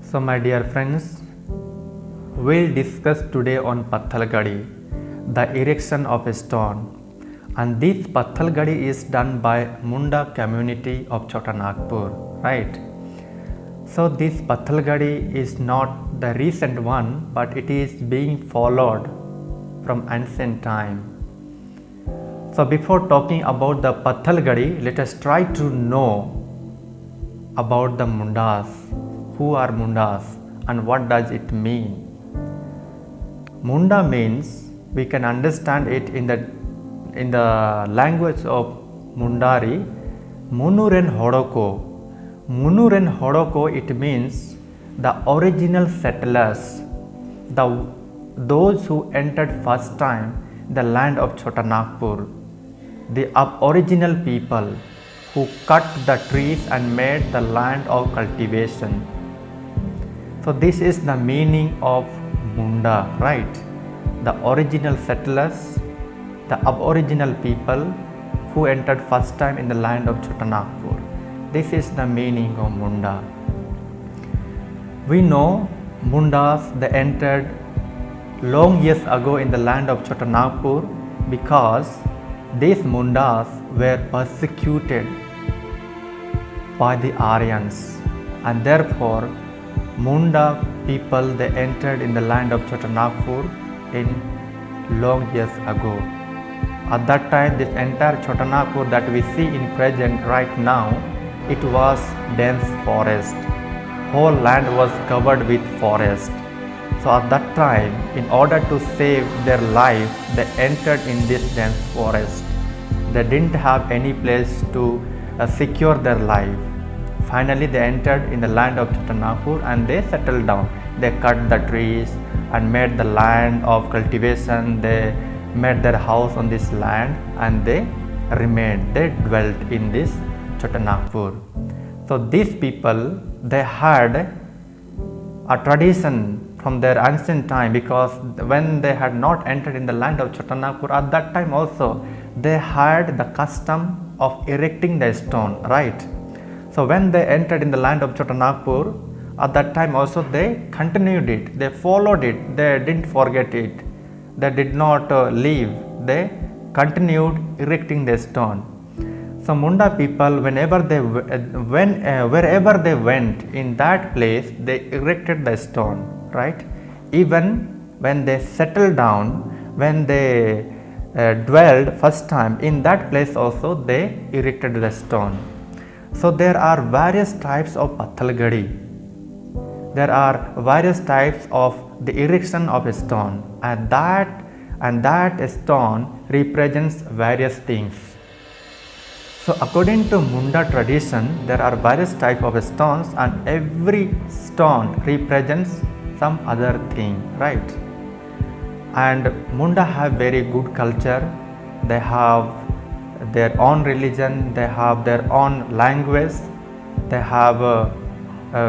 So, my dear friends, we'll discuss today on pathal gari, the erection of a stone. And this pathal gari is done by Munda community of Chota Nagpur, right? So, this pathal gari is not the recent one, but it is being followed from ancient time. So, before talking about the pathal gari, let us try to know about the mundas. Who are mundas and what does it mean? Munda means, we can understand it in the language of Mundari, Munuren Horoko. Munuren Horoko, it means the original settlers, those who entered first time the land of Chota Nagpur, the original people who cut the trees and made the land of cultivation. So this is the meaning of Munda, right? The original settlers, the aboriginal people who entered first time in the land of Chota Nagpur. This is the meaning of Munda. We know Mundas, they entered long years ago in the land of Chota Nagpur because these Mundas were persecuted by the Aryans, and therefore Munda people, they entered in the land of Chota Nagpur in long years ago. At that time, this entire Chota Nagpur that we see in present right now, it was dense forest. Whole land was covered with forest. So at that time, in order to save their life, they entered in this dense forest. They didn't have any place to secure their life. Finally, they entered in the land of Chota Nagpur and they settled down. They cut the trees and made the land of cultivation. They made their house on this land and they remained. They dwelt in this Chota Nagpur. So these people, they had a tradition from their ancient time, because when they had not entered in the land of Chota Nagpur, at that time also they had the custom of erecting the stone, right? So when they entered in the land of Chota Nagpur, at that time also they continued it, they followed it, they didn't forget it, they did not leave, they continued erecting the stone. So Munda people, wherever they went in that place, they erected the stone, right? Even when they settled down, when they dwelled first time in that place also, they erected the stone. So there are various types of pathal gari. There are various types of the erection of a stone, and that stone represents various things. So according to Munda tradition, there are various types of stones, and every stone represents some other thing, right? And Munda have very good culture. They have their own religion, they have their own language, they have a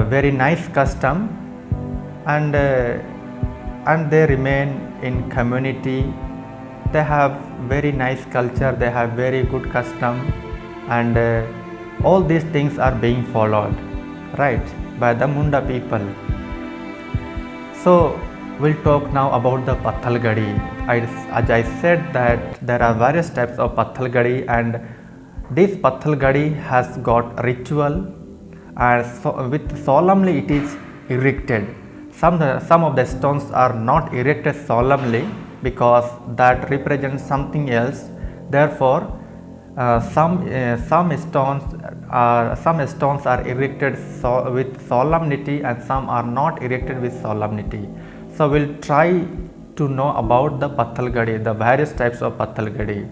very nice custom, and they remain in community. They have very nice culture, they have very good custom, and all these things are being followed, right, by the Munda people. So we'll talk now about the pathal gari. As I said that there are various types of pathal gari, and this pathal gari has got ritual, and with solemnly it is erected. Some of the stones are not erected solemnly because that represents something else. Therefore, some stones are erected with solemnity, and some are not erected with solemnity. So we'll try to know about the pathal gari, the various types of pathal gari.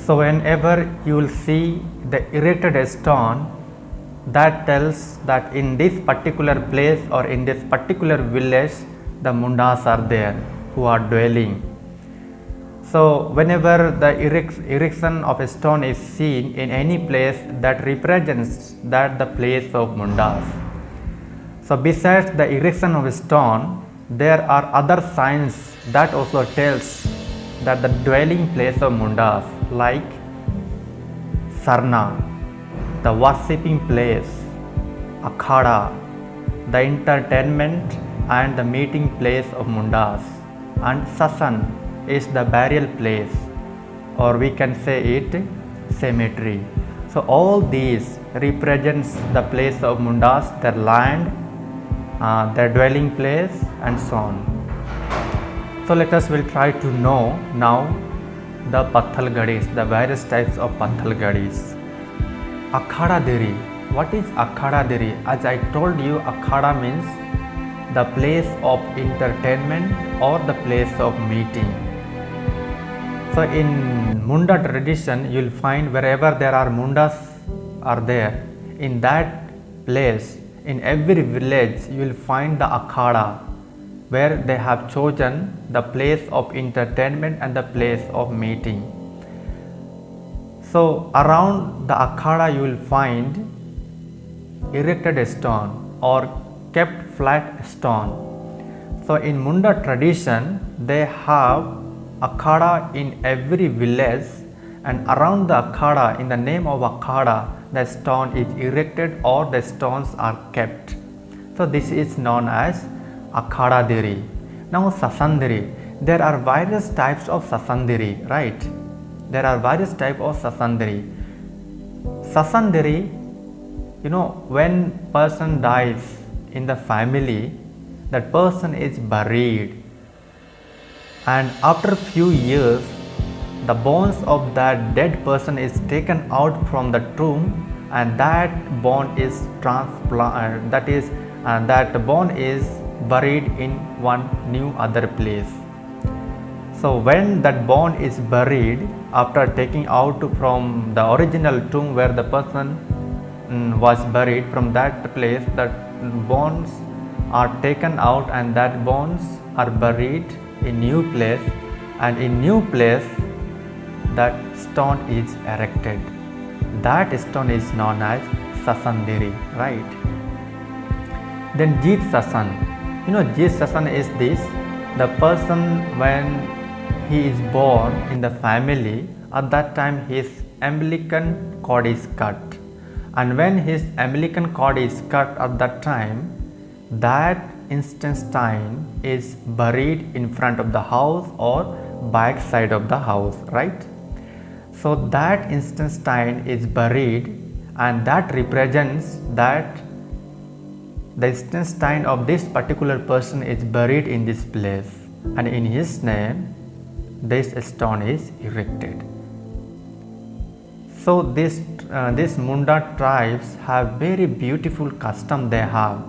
So whenever you will see the erected stone, that tells that in this particular place or in this particular village, the mundas are there who are dwelling. So whenever the erection of a stone is seen in any place, that represents that the place of mundas. So besides the erection of a stone, there are other signs that also tells that the dwelling place of mundas, like sarna, the worshipping place, akhada, the entertainment and the meeting place of mundas, and sasan is the burial place, or we can say it cemetery. So all these represents the place of mundas, their land, their dwelling place, and so on. So let us will try to know now the pathal garis, the various types of pathal garis. Akhada diri. What is akhada diri? As I told you, akhada means the place of entertainment or the place of meeting. So in Munda tradition, you will find wherever there are mundas are there, in that place, in every village, you will find the akhada, where they have chosen the place of entertainment and the place of meeting. So around the akhada you will find erected stone or kept flat stone. So in Munda tradition they have akhada in every village, and around the akhada, in the name of akhada, the stone is erected or the stones are kept. So this is known as akhada diri. Now sasandiri, there are various types of sasandiri, right? There are various types of sasandiri. Sasandiri, when person dies in the family, that person is buried, and after few years the bones of that dead person is taken out from the tomb, and that bone is transplanted, that bone is buried in one new other place. So when that bone is buried, after taking out from the original tomb where the person was buried, from that place that bones are taken out, and that bones are buried in new place, and in new place that stone is erected. That stone is known as sasandiri, right? Then jeet sasan. Jeet sasan is this: the person when he is born in the family, at that time his umbilical cord is cut, and when his umbilical cord is cut at that time, that intestine is buried in front of the house or back side of the house, right? So that intestine is buried, and that represents that the intestine of this particular person is buried in this place, and in his name this stone is erected. So this Munda tribes have very beautiful custom they have,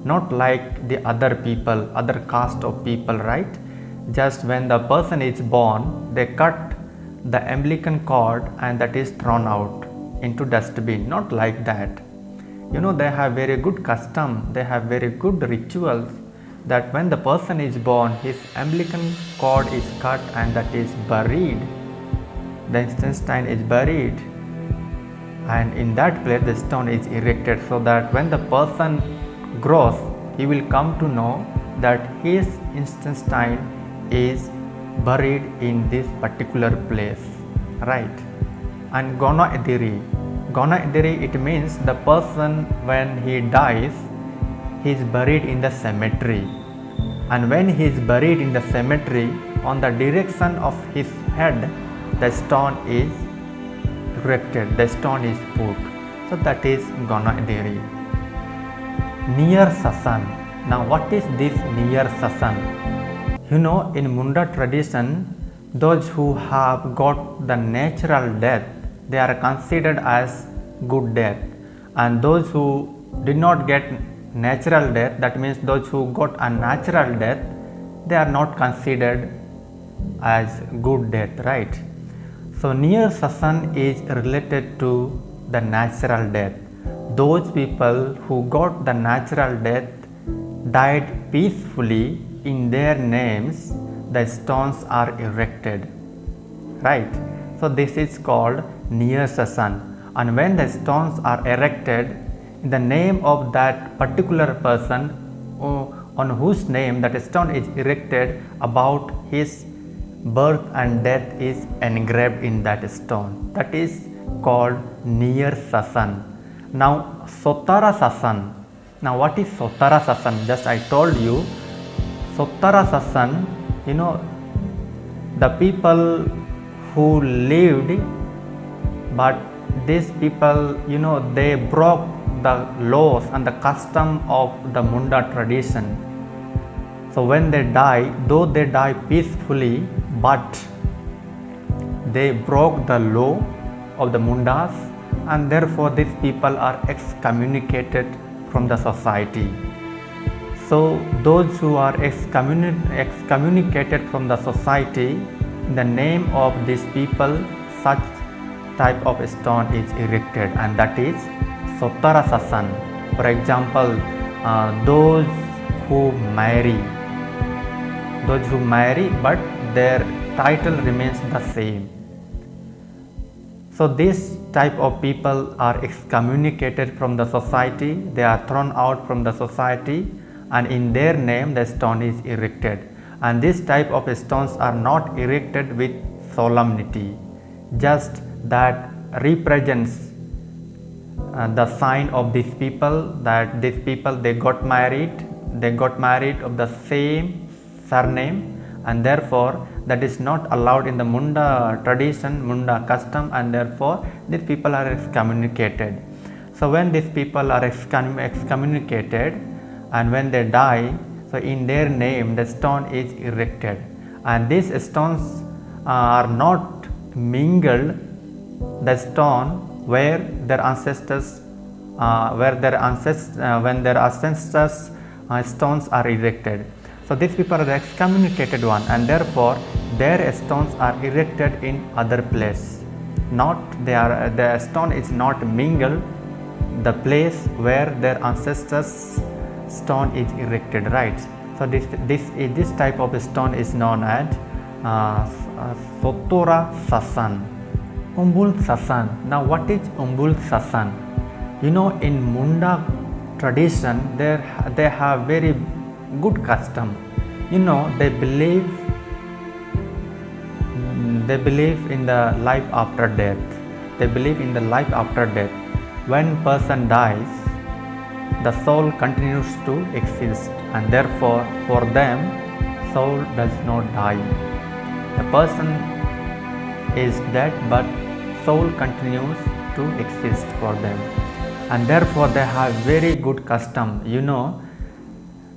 not like the other people, other caste of people, right? Just when the person is born, they cut the umbilical cord and that is thrown out into dustbin, not like that. They have very good custom, they have very good rituals, that when the person is born, his umbilical cord is cut and that is buried, the intestine is buried, and in that place the stone is erected, so that when the person grows, he will come to know that his intestine is buried in this particular place, right? And gona idiri, it means the person when he dies, he is buried in the cemetery, and when he is buried in the cemetery, on the direction of his head the stone is erected, the stone is put. So that is gona idiri. Near sasan. Now what is this near sasan? In Munda tradition, those who have got the natural death, they are considered as good death, and those who did not get natural death, that means those who got unnatural death, they are not considered as good death, right? So near sasan is related to the natural death. Those people who got the natural death died peacefully, in their names the stones are erected, right? So this is called near sasan, and when the stones are erected in the name of that particular person on whose name that stone is erected, about his birth and death is engraved in that stone, that is called near sasan. Now sotara sasan. Now what is Sottara Sasan? Just I told you, Sottara Sasan, the people who lived, but these people, they broke the laws and the custom of the Munda tradition. So when they die, though they die peacefully, but they broke the law of the Mundas, and therefore these people are excommunicated from the society. So those who are excommunicated from the society, in the name of these people, such type of stone is erected, and that is Sottara Sasan. For example, those who marry but their title remains the same. So this type of people are excommunicated from the society, they are thrown out from the society, and in their name the stone is erected. And this type of stones are not erected with solemnity, just that represents the sign of these people, that these people they got married of the same surname, and therefore that is not allowed in the Munda tradition, Munda custom, and therefore these people are excommunicated. So when these people are excommunicated and when they die, so in their name the stone is erected, and these stones are not mingled the stone where their ancestors when their ancestors stones are erected. So these people are the excommunicated one, and therefore their stones are erected in other place. The stone is not mingled the place where their ancestors stone is erected, right? So this type of stone is known as Sottara Sasan. Umbul Sasan. Now what is Umbul Sasan? In Munda tradition they have very good custom. They believe in the life after death. When person dies, the soul continues to exist, and therefore for them soul does not die. The person is dead, but soul continues to exist for them, and therefore they have very good custom.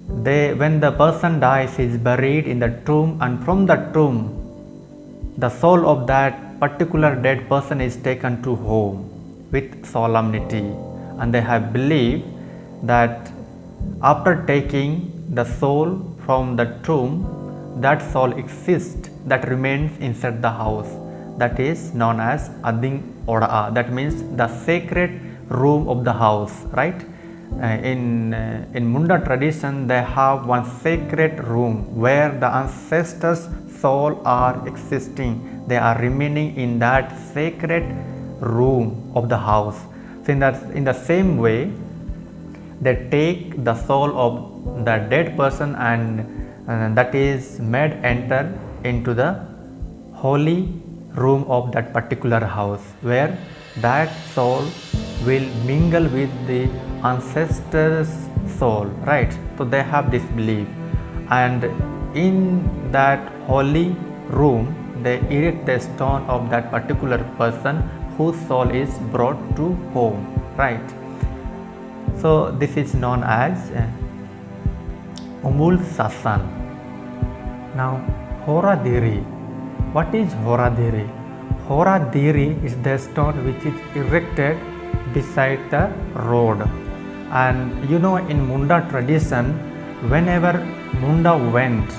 When the person dies, he is buried in the tomb, and from the tomb the soul of that particular dead person is taken to home with solemnity, and they have believed that after taking the soul from the tomb, that soul exists, that remains inside the house, that is known as Ading Oda. That means the sacred room of the house, right? In Munda tradition they have one sacred room where the ancestors soul are existing, they are remaining in that sacred room of the house. So in the same way they take the soul of the dead person, and that is made enter into the holy room of that particular house, where that soul will mingle with the ancestors soul, right? So they have this belief, and in that holy room they erect the stone of that particular person whose soul is brought to home, right? So this is known as Umbul Sasan. Now Horadiri. What is Horadiri? Horadiri is the stone which is erected beside the road. And in Munda tradition, whenever Munda went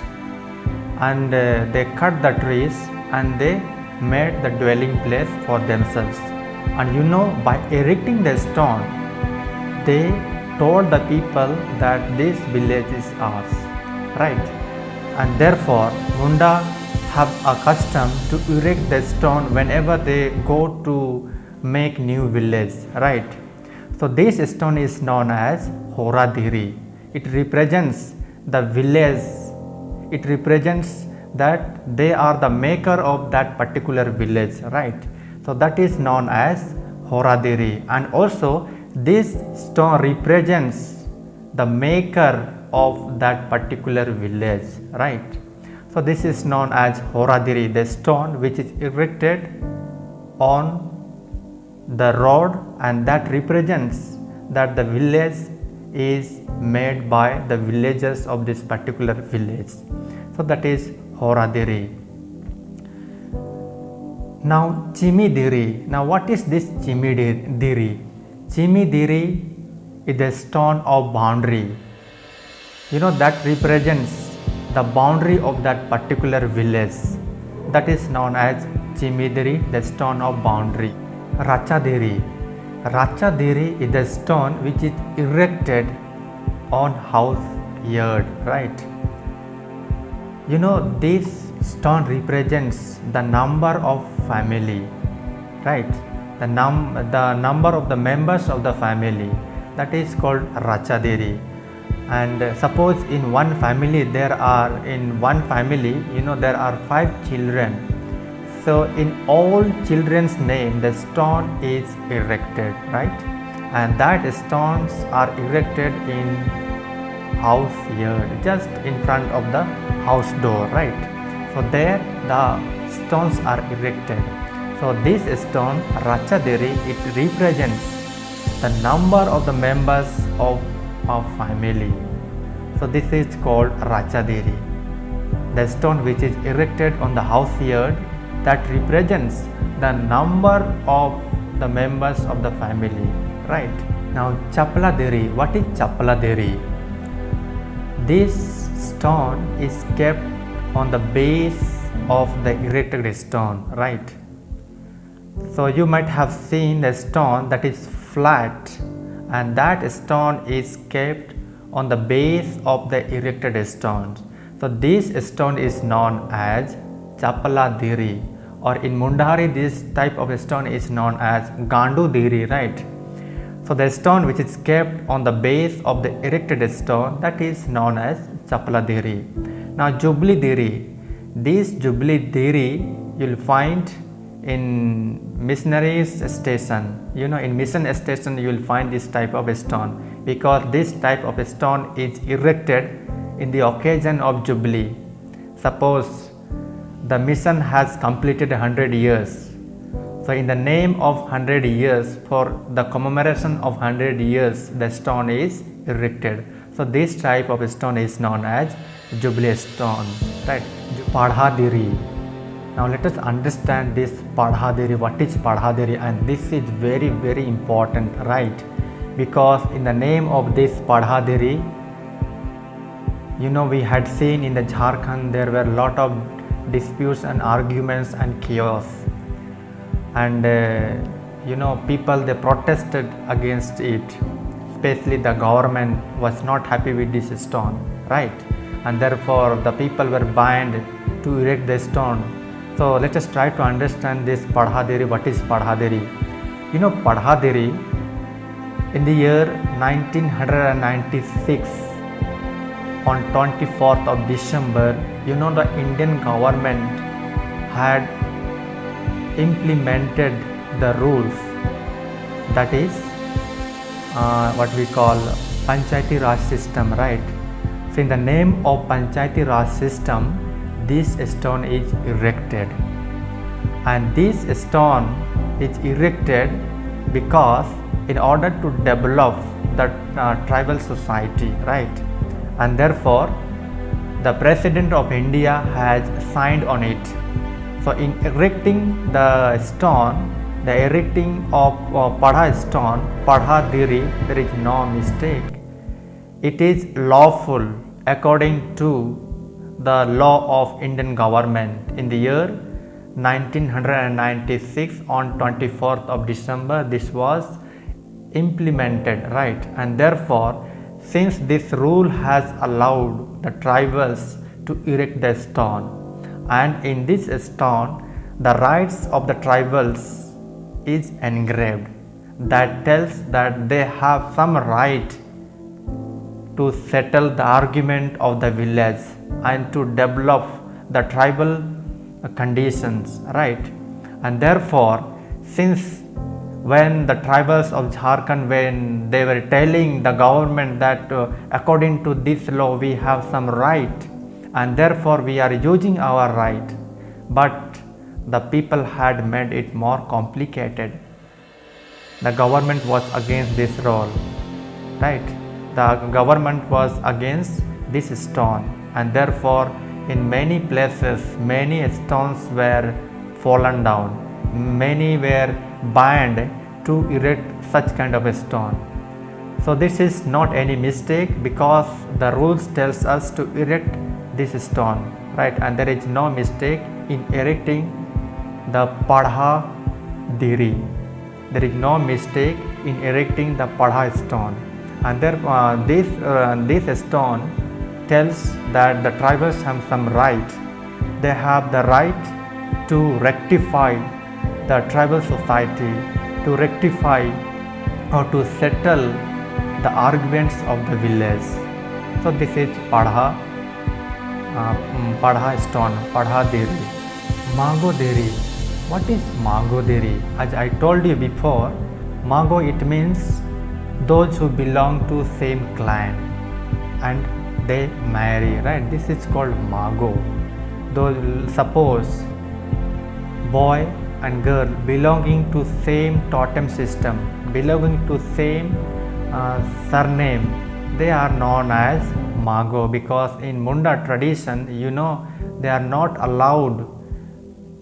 and they cut the trees and they made the dwelling place for themselves, and by erecting the stone they told the people that this village is ours, right? And therefore Munda have a custom to erect the stone whenever they go to make new village, right? So this stone is known as Horadiri. It represents the village. It represents that they are the maker of that particular village, right? So that is known as Horadiri. And also this stone represents the maker of that particular village, right? So this is known as horadiri, the stone which is erected on the road, and that represents that the village is made by the villagers of this particular village. So that is horadiri. Now chimidiri. Now what is this chimidiri? Chimidiri is a stone of boundary. That represents the boundary of that particular village. That is known as chimidiri, the stone of boundary. Rachadiri. Rachadiri is the stone which is erected on house yard, right? This stone represents the number of family, right? The number of the members of the family, that is called Rachadiri. And suppose in one family there are 5 children. So in all children's name the stone is erected, right? And that stones are erected in house yard, just in front of the house door, right? So there the stones are erected. So this stone Rachadiri, it represents the number of the members of a family. So this is called Rachadiri, the stone which is erected on the house yard, that represents the number of the members of the family, right? Now Chapaladiri. What is Chapaladiri? This stone is kept on the base of the erected stone, right? So you might have seen a stone that is flat, and that stone is kept on the base of the erected stone. So this stone is known as Chapaladiri, or in Mundari this type of stone is known as Gandudiri, right? So the stone which is kept on the base of the erected stone, that is known as Chapaladiri. Now Jubilee Diri. This Jubilee Diri you will find in missionaries station. In mission station you will find this type of stone, because this type of stone is erected in the occasion of Jubilee. Suppose the mission has completed 100 years. So in the name of 100 years, for the commemoration of 100 years, the stone is erected. So this type of stone is known as Jubilee stone, right? Padhadiri. Now let us understand this Padhadiri. What is Padhadiri? And this is very, very important, right? Because in the name of this Padhadiri, we had seen in the Jharkhand there were a lot of disputes and arguments and chaos, and people, they protested against it, especially the government was not happy with this stone, right? And therefore the people were banned to erect the stone. So let us try to understand this Padhadiri. What is Padhadiri? Padhadiri, in the year 1996, on 24th of December, the Indian government had implemented the rules, that is what we call Panchayati Raj system, right? So in the name of Panchayati Raj system, this stone is erected, and this stone is erected because in order to develop the tribal society, right? And therefore the President of India has signed on it. So in erecting the stone, the erecting of Padha stone, Padhadiri, there is no mistake. It is lawful according to the law of Indian government. In the year 1996, on 24th of December, this was implemented, right? And therefore, since this rule has allowed the tribals to erect the stone, and in this stone the rights of the tribals is engraved, that tells that they have some right to settle the argument of the village and to develop the tribal conditions, right? And therefore, since when the tribals of Jharkhand, when they were telling the government that according to this law we have some right and therefore we are using our right, but the people had made it more complicated. The government was against this role, right? The government was against this stone, and therefore in many places many stones were fallen down, many were banned to erect such kind of a stone. So this is not any mistake, because the rules tells us to erect this stone, right? And there is no mistake in erecting the padha diri. There is no mistake in erecting the padha stone, and therefore this stone tells that the tribals have some right. They have the right to rectify the tribal society, to rectify or to settle the arguments of the village. So this is padha stone, padha diri. Mago diri. What is mago diri? As I told you before, mago, it means those who belong to same clan and they marry, right? This is called mago. Though suppose boy and girl belonging to same totem system, belonging to same surname, they are known as mago, because in Munda tradition, they are not allowed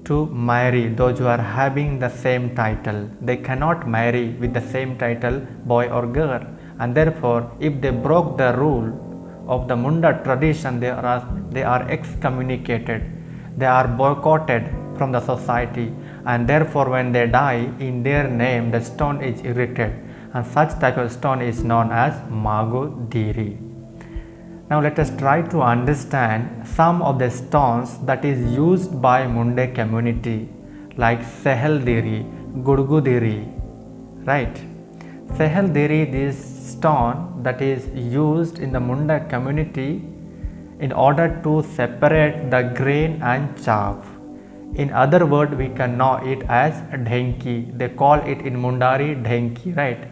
to marry those who are having the same title. They cannot marry with the same title, boy or girl, and therefore if they broke the rule of the Munda tradition, they are excommunicated, they are boycotted from the society, and therefore when they die, in their name the stone is erected, and such type of stone is known as mago diri. Now let us try to understand some of the stones that is used by Munde community, like Sehel diri, Gudgu diri, right? Sehel diri, this stone that is used in the Munda community in order to separate the grain and chaff. In other words, we can know it as dhenki. They call it in Mundari dhenki, right?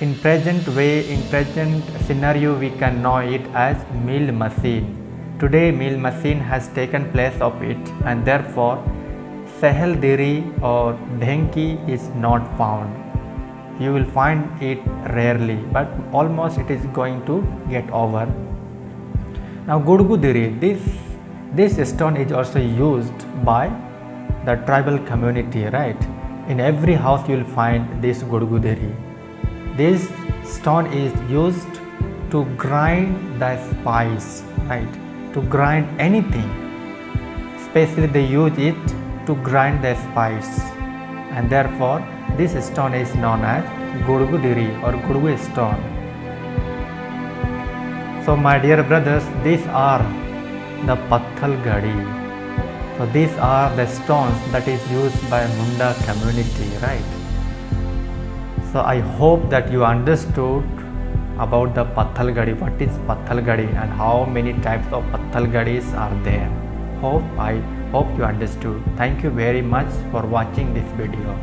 In present way, in present scenario, we can know it as mill machine. Today mill machine has taken place of it, and therefore Sehel diri or dhenki is not found. You will find it rarely, but almost it is going to get over. Now Gudgu diri, this stone is also used by the tribal community, right? In every house you will find this Gudgu diri. This stone is used to grind the spice, right? To grind anything. Especially they use it to grind the spice, and therefore this stone is known as Gudgu diri or Gudgu stone. So my dear brothers, these are the pathal gari. So these are the stones that is used by Munda community, right? So I hope that you understood about the pathal gari, what is pathal gari and how many types of pathal garis are there. I hope you understood. Thank you very much for watching this video.